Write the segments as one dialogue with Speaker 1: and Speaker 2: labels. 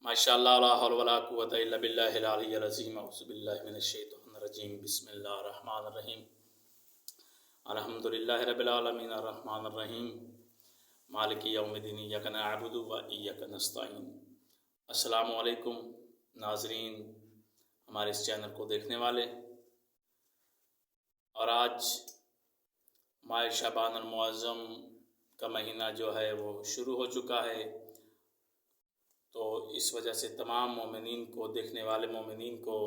Speaker 1: माशाअल्लाह ला हौल वला कुव्वता इल्ला बिल्लाहिल अलिय्यिल अज़ीम। अऊज़ु बिल्लाहि मिनश शैतानिर रजीम। बिस्मिल्लाहिर रहमानिर रहीम। अल्हम्दुलिल्लाहि रब्बिल आलमीन अर्रहमानिर रहीम मालिकि यौमिद्दीन इय्याका नअबुदु व इय्याका नस्तईन। अस्सलामु अलैकुम नाज़रीन, हमारे इस चैनल को देखने वाले। और आज माह शाबानुल मुअज़्ज़म का महीना जो है वो शुरू हो चुका है, तो इस वजह से तमाम मोमिनीन को, देखने वाले मोमिनीन को,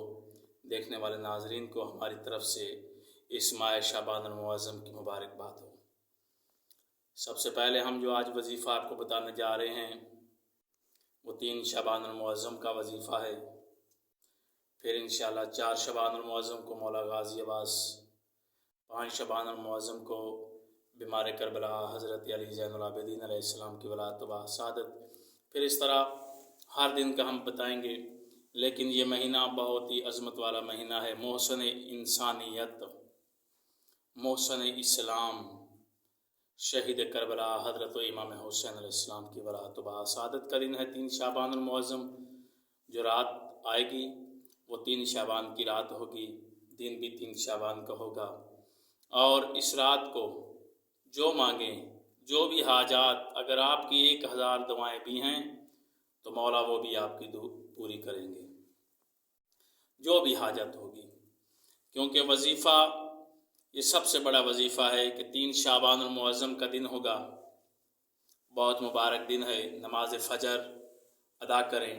Speaker 1: देखने वाले नाज़रीन को हमारी तरफ से इस माह शाबानुल मुअज़्ज़म की मुबारकबाद हो। सबसे पहले हम जो आज वजीफ़ा आपको बताने जा रहे हैं वो 3 शाबानुल मुअज़्ज़म का वजीफ़ा है। फिर इंशाअल्लाह 4 शाबानुल मुअज़्ज़म को मौला गाज़ी अब्बास, 5 शाबानुल मुअज़्ज़म को बीमार करबला हज़रत अली ज़ैनुल आबिदीन अलैहिस्सलाम की वलादत व शहादत। फिर इस तरह हर दिन का हम बताएंगे। लेकिन ये महीना बहुत ही अज़मत वाला महीना है। मोहसन इंसानियत, मोहसन इस्लाम, शहीद करबला हज़रत इमाम हुसैन अलैहिस्सलाम की वलादत व शहादत का दिन है 3 शाबानुल मुअज़्ज़म। जो रात आएगी वो 3 शाबान की रात होगी, दिन भी 3 शाबान का होगा। और इस रात को जो मांगें, जो भी हाजात, अगर आपकी 1000 दुआएं भी हैं तो मौला वो भी आपकी पूरी करेंगे, जो भी हाजत होगी। क्योंकि वजीफ़ा ये सबसे बड़ा वजीफ़ा है कि 3 शाबानुल मुअज़्ज़म का दिन होगा, बहुत मुबारक दिन है। नमाज फ़जर अदा करें,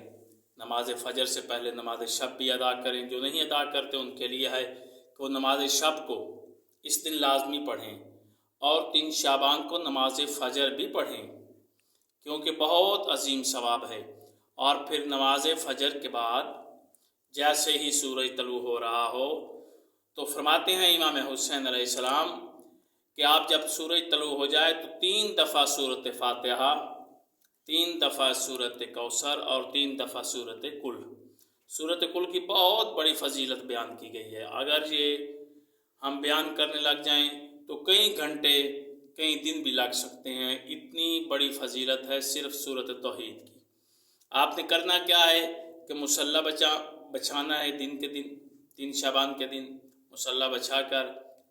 Speaker 1: नमाज फ़जर से पहले नमाज शब भी अदा करें। जो नहीं अदा करते उनके लिए है कि वो नमाज शब को इस दिन लाजमी पढ़ें और 3 शाबान को नमाज फ़जर भी पढ़ें, क्योंकि बहुत अजीम सवाब है। और फिर नमाज फ़जर के बाद जैसे ही सूरज तलू हो रहा हो तो फरमाते हैं इमाम हुसैन अलैहिस्सलाम कि आप जब सूरज तलू हो जाए तो 3 दफ़ा सूरत फ़ातिहा, 3 दफ़ा सूरत कौसर और 3 दफ़ा सूरत कुल। सूरत कुल की बहुत बड़ी फजीलत बयान की गई है। अगर ये हम बयान करने लग जाएं तो कई घंटे, कई दिन भी लग सकते हैं। इतनी बड़ी फजीलत है सिर्फ सूरत तौहीद की। आपने करना क्या है कि मुसल्ला बछाना है। दिन के दिन 3 शाबान के दिन मुसल्ला बछा कर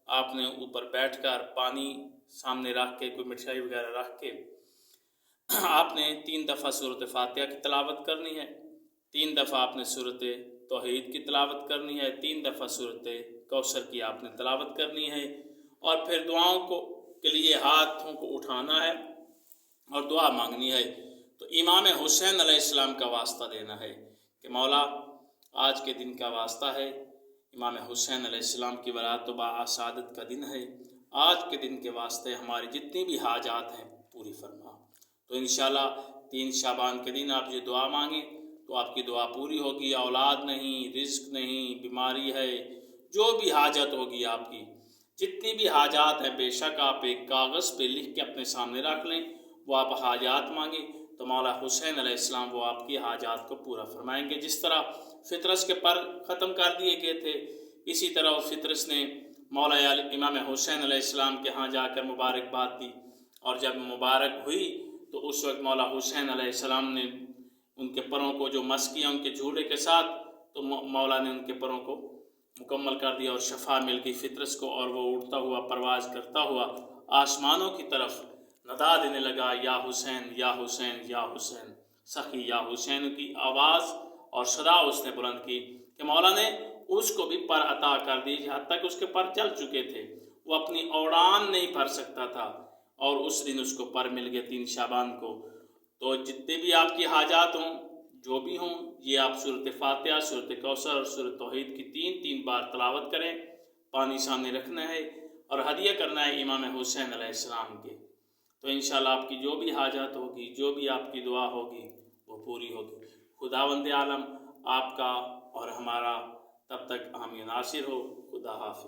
Speaker 1: आपने ऊपर बैठ कर पानी सामने रख के, कोई मिठाई वगैरह रख के आपने 3 दफ़ा सूरत फ़ातिहा की तिलावत करनी है, 3 दफ़ा आपने सूरत तौहीद की तिलावत करनी है, 3 दफ़ा सूरत कौसर की आपने तिलावत करनी है। और फिर दुआओं को के लिए हाथों को उठाना है और दुआ मांगनी है। तो इमाम हुसैन अलैहिस्सलाम का वास्ता देना है कि मौला आज के दिन का वास्ता है, इमाम हुसैन अलैहिस्सलाम की वलादत व शहादत का दिन है। आज के दिन के वास्ते हमारी जितनी भी हाजात हैं पूरी फरमा। तो इंशाअल्लाह 3 शाबान के दिन आप ये दुआ मांगें तो आपकी दुआ पूरी होगी। औलाद नहीं, रिज़्क नहीं, बीमारी है, जो भी हाजत होगी आपकी, जितनी भी हाजात हैं, बेशक आप एक कागज़ पे लिख के अपने सामने रख लें। वो आप हाजात मांगे तो मौला हुसैन अलैहिस्सलाम वो आपकी हाजात को पूरा फरमाएंगे। जिस तरह फितरस के पर ख़त्म कर दिए गए थे, इसी तरह फितरस ने मौला इमाम हुसैन अलैहिस्सलाम के यहाँ जाकर मुबारकबाद दी। और जब मुबारक हुई तो उस वक्त मौला हुसैन अलैहिस्सलाम ने उनके परों को जो मस किया उनके झूले के साथ, तो मौला ने उनके परों को मुकम्मल कर दिया और शफा मिल गई फितरस को। और वो उड़ता हुआ, परवाज़ करता हुआ आसमानों की तरफ नदा देने लगा, या हुसैन, या हुसैन, या हुसैन, सखी या हुसैन की आवाज़ और सदा उसने बुलंद की कि मौला ने उसको भी पर अता कर दी। हद तक उसके पर चल चुके थे, वो अपनी उड़ान नहीं भर सकता था और उस दिन उसको पर मिल गए 3 शाबान को। तो जितने भी आपकी हाजात हों, जो भी हों, ये आप सूरत फ़ातिहा, सूरत कौसर और सूरत तौहीद की 3-3 बार तिलावत करें। पानी सामने रखना है और हदिया करना है इमाम हुसैन अलैहिस्सलाम के। तो इंशाअल्लाह आपकी जो भी हाजत होगी, जो भी आपकी दुआ होगी वो पूरी होगी। खुदावंद आलम आपका और हमारा तब तक हामी नासिर हो। खुदा हाफिज़।